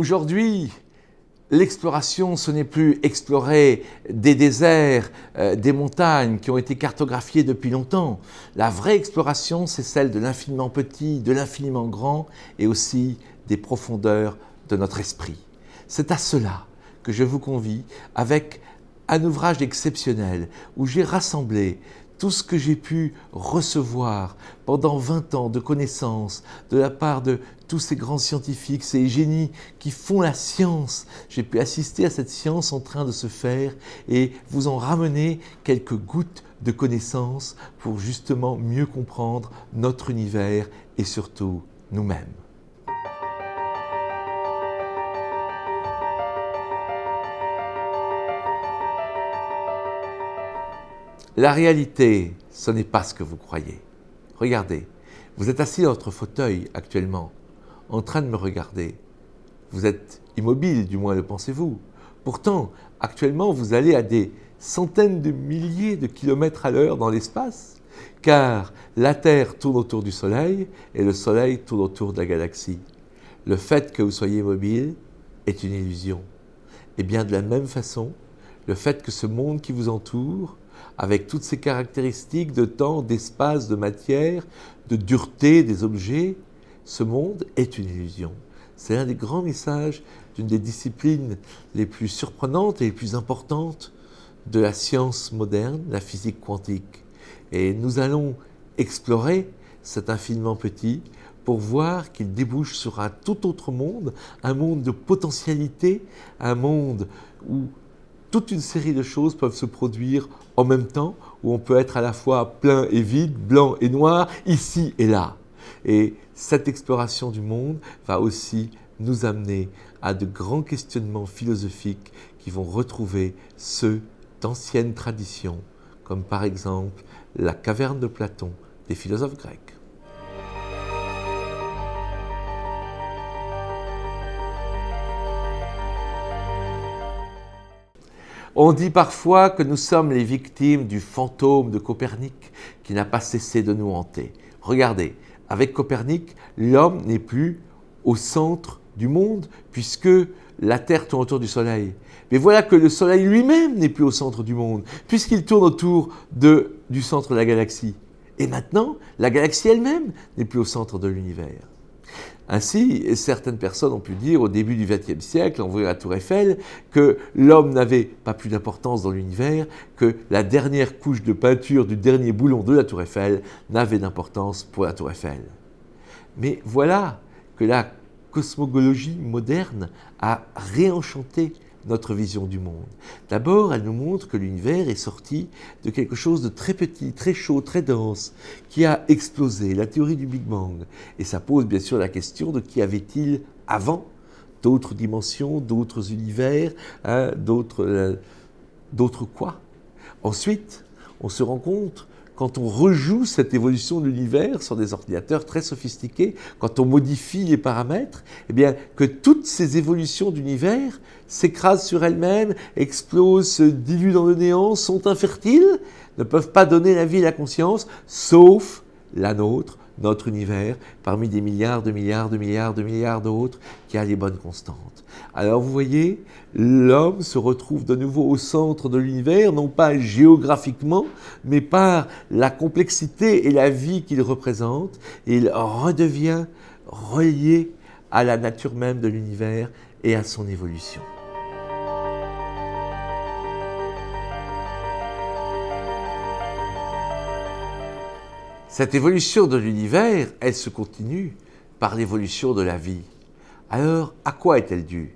Aujourd'hui, l'exploration, ce n'est plus explorer des déserts, des montagnes qui ont été cartographiées depuis longtemps. La vraie exploration, c'est celle de l'infiniment petit, de l'infiniment grand et aussi des profondeurs de notre esprit. C'est à cela que je vous convie avec un ouvrage exceptionnel où j'ai rassemblé tout ce que j'ai pu recevoir pendant 20 ans de connaissances de la part de tous ces grands scientifiques, ces génies qui font la science. J'ai pu assister à cette science en train de se faire et vous en ramener quelques gouttes de connaissances pour justement mieux comprendre notre univers et surtout nous-mêmes. La réalité, ce n'est pas ce que vous croyez. Regardez, vous êtes assis dans votre fauteuil actuellement, en train de me regarder. Vous êtes immobile, du moins le pensez-vous. Pourtant, actuellement, vous allez à des centaines de milliers de kilomètres à l'heure dans l'espace, car la Terre tourne autour du Soleil et le Soleil tourne autour de la galaxie. Le fait que vous soyez immobile est une illusion. Et bien de la même façon, le fait que ce monde qui vous entoure, avec toutes ces caractéristiques de temps, d'espace, de matière, de dureté des objets, ce monde est une illusion. C'est l'un des grands messages d'une des disciplines les plus surprenantes et les plus importantes de la science moderne, la physique quantique. Et nous allons explorer cet infiniment petit pour voir qu'il débouche sur un tout autre monde, un monde de potentialité, un monde où toute une série de choses peuvent se produire en même temps, où on peut être à la fois plein et vide, blanc et noir, ici et là. Et cette exploration du monde va aussi nous amener à de grands questionnements philosophiques qui vont retrouver ceux d'anciennes traditions, comme par exemple la caverne de Platon des philosophes grecs. On dit parfois que nous sommes les victimes du fantôme de Copernic qui n'a pas cessé de nous hanter. Regardez, avec Copernic, l'homme n'est plus au centre du monde puisque la Terre tourne autour du Soleil. Mais voilà que le Soleil lui-même n'est plus au centre du monde puisqu'il tourne autour du centre de la galaxie. Et maintenant, la galaxie elle-même n'est plus au centre de l'univers. Ainsi, certaines personnes ont pu dire au début du XXe siècle, en voyant la Tour Eiffel, que l'homme n'avait pas plus d'importance dans l'univers, que la dernière couche de peinture du dernier boulon de la Tour Eiffel n'avait d'importance pour la Tour Eiffel. Mais voilà que la cosmologie moderne a réenchanté notre vision du monde. D'abord, elle nous montre que l'univers est sorti de quelque chose de très petit, très chaud, très dense, qui a explosé, la théorie du Big Bang. Et ça pose bien sûr la question de qu'y avait-il avant, d'autres dimensions, d'autres univers, hein, d'autres quoi. Ensuite, on se rend compte, quand on rejoue cette évolution de l'univers sur des ordinateurs très sophistiqués, quand on modifie les paramètres, eh bien, que toutes ces évolutions d'univers s'écrasent sur elles-mêmes, explosent, se diluent dans le néant, sont infertiles, ne peuvent pas donner la vie et la conscience, sauf la nôtre, notre univers, parmi des milliards d'autres, qui a les bonnes constantes. Alors vous voyez, l'homme se retrouve de nouveau au centre de l'univers, non pas géographiquement, mais par la complexité et la vie qu'il représente, et il redevient relié à la nature même de l'univers et à son évolution. Cette évolution de l'univers, elle se continue par l'évolution de la vie. Alors, à quoi est-elle due?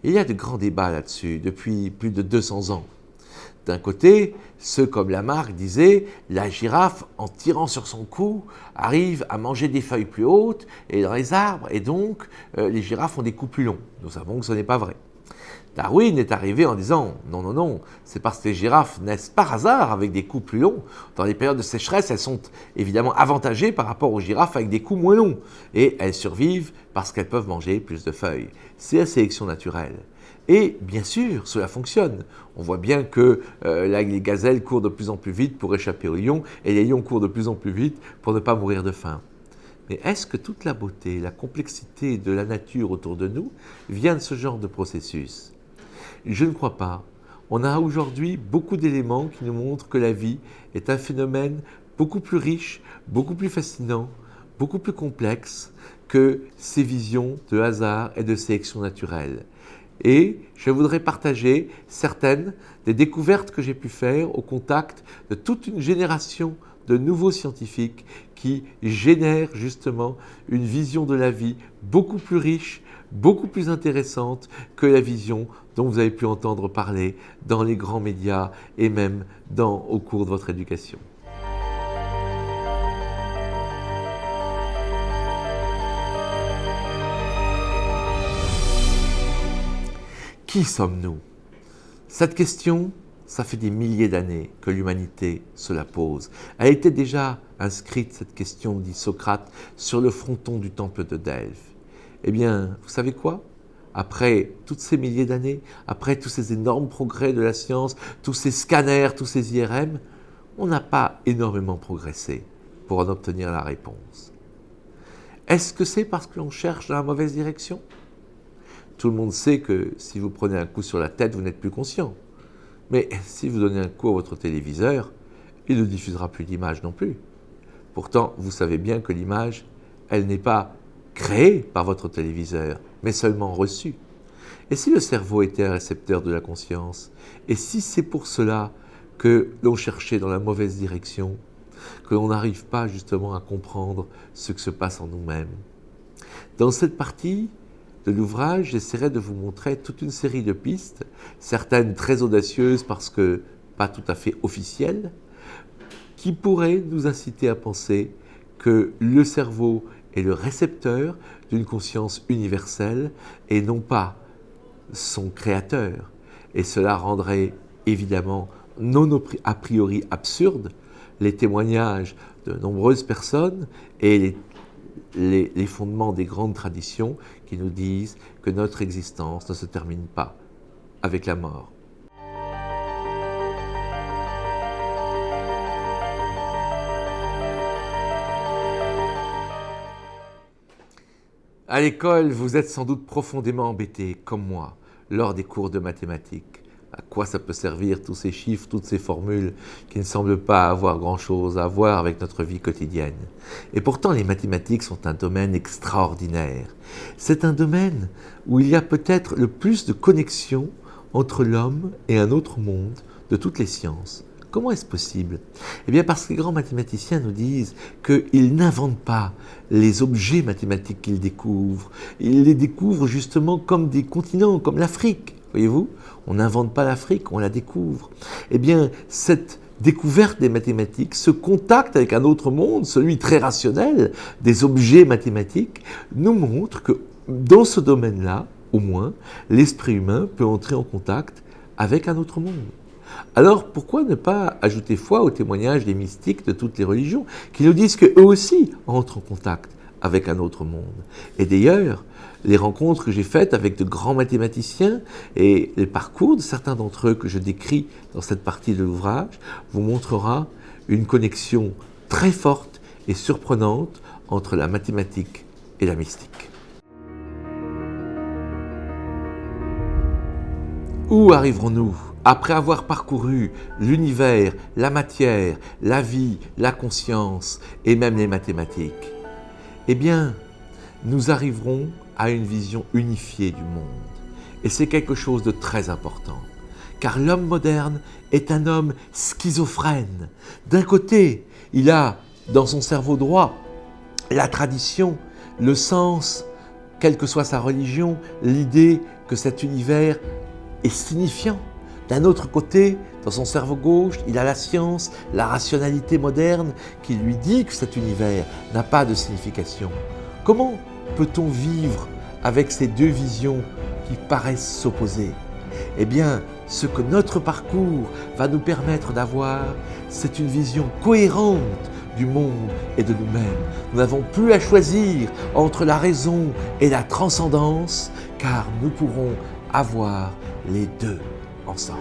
Il y a de grands débats là-dessus depuis plus de 200 ans. D'un côté, ceux comme Lamarck disaient « la girafe, en tirant sur son cou, arrive à manger des feuilles plus hautes et dans les arbres, et donc les girafes ont des coups plus longs ». Nous savons que ce n'est pas vrai. Darwin est arrivé en disant « non, c'est parce que les girafes naissent par hasard avec des coups plus longs. Dans les périodes de sécheresse, elles sont évidemment avantagées par rapport aux girafes avec des coups moins longs. Et elles survivent parce qu'elles peuvent manger plus de feuilles. C'est la sélection naturelle. » Et bien sûr, cela fonctionne. On voit bien que les gazelles courent de plus en plus vite pour échapper aux lions et les lions courent de plus en plus vite pour ne pas mourir de faim. Mais est-ce que toute la beauté, la complexité de la nature autour de nous vient de ce genre de processus? Je ne crois pas. On a aujourd'hui beaucoup d'éléments qui nous montrent que la vie est un phénomène beaucoup plus riche, beaucoup plus fascinant, beaucoup plus complexe que ces visions de hasard et de sélection naturelle. Et je voudrais partager certaines des découvertes que j'ai pu faire au contact de toute une génération de nouveaux scientifiques qui génèrent justement une vision de la vie beaucoup plus riche, beaucoup plus intéressante que la vision dont vous avez pu entendre parler dans les grands médias et même au cours de votre éducation. Qui sommes-nous? Cette question, ça fait des milliers d'années que l'humanité se la pose. Elle était déjà inscrite, cette question, dit Socrate, sur le fronton du temple de Delphes. Eh bien, vous savez quoi? Après toutes ces milliers d'années, après tous ces énormes progrès de la science, tous ces scanners, tous ces IRM, on n'a pas énormément progressé pour en obtenir la réponse. Est-ce que c'est parce que l'on cherche dans la mauvaise direction? Tout le monde sait que si vous prenez un coup sur la tête, vous n'êtes plus conscient. Mais si vous donnez un coup à votre téléviseur, il ne diffusera plus d'image non plus. Pourtant, vous savez bien que l'image, elle n'est pas créée par votre téléviseur, mais seulement reçue. Et si le cerveau était un récepteur de la conscience? Et si c'est pour cela que l'on cherchait dans la mauvaise direction, que l'on n'arrive pas justement à comprendre ce que se passe en nous-mêmes? Dans cette partie de l'ouvrage, j'essaierai de vous montrer toute une série de pistes, certaines très audacieuses parce que pas tout à fait officielles, qui pourraient nous inciter à penser que le cerveau est le récepteur d'une conscience universelle et non pas son créateur. Et cela rendrait évidemment non a priori absurde les témoignages de nombreuses personnes et les fondements des grandes traditions qui nous disent que notre existence ne se termine pas avec la mort. À l'école, vous êtes sans doute profondément embêtés, comme moi, lors des cours de mathématiques. À quoi ça peut servir tous ces chiffres, toutes ces formules qui ne semblent pas avoir grand-chose à voir avec notre vie quotidienne? Et pourtant, les mathématiques sont un domaine extraordinaire. C'est un domaine où il y a peut-être le plus de connexions entre l'homme et un autre monde de toutes les sciences. Comment est-ce possible? Eh bien parce que les grands mathématiciens nous disent qu'ils n'inventent pas les objets mathématiques qu'ils découvrent. Ils les découvrent justement comme des continents, comme l'Afrique. Voyez-vous, on n'invente pas l'Afrique, on la découvre. Eh bien, cette découverte des mathématiques, ce contact avec un autre monde, celui très rationnel des objets mathématiques, nous montre que dans ce domaine-là, au moins, l'esprit humain peut entrer en contact avec un autre monde. Alors, pourquoi ne pas ajouter foi aux témoignages des mystiques de toutes les religions qui nous disent qu'eux aussi entrent en contact avec un autre monde? Et d'ailleurs, les rencontres que j'ai faites avec de grands mathématiciens et les parcours de certains d'entre eux que je décris dans cette partie de l'ouvrage vous montrera une connexion très forte et surprenante entre la mathématique et la mystique. Où arriverons-nous après avoir parcouru l'univers, la matière, la vie, la conscience et même les mathématiques? Eh bien, nous arriverons à une vision unifiée du monde. Et c'est quelque chose de très important. Car l'homme moderne est un homme schizophrène. D'un côté, il a dans son cerveau droit la tradition, le sens, quelle que soit sa religion, l'idée que cet univers est signifiant. D'un autre côté, dans son cerveau gauche, il a la science, la rationalité moderne qui lui dit que cet univers n'a pas de signification. Comment peut-on vivre avec ces deux visions qui paraissent s'opposer? Eh bien, ce que notre parcours va nous permettre d'avoir, c'est une vision cohérente du monde et de nous-mêmes. Nous n'avons plus à choisir entre la raison et la transcendance, car nous pourrons avoir les deux ensemble.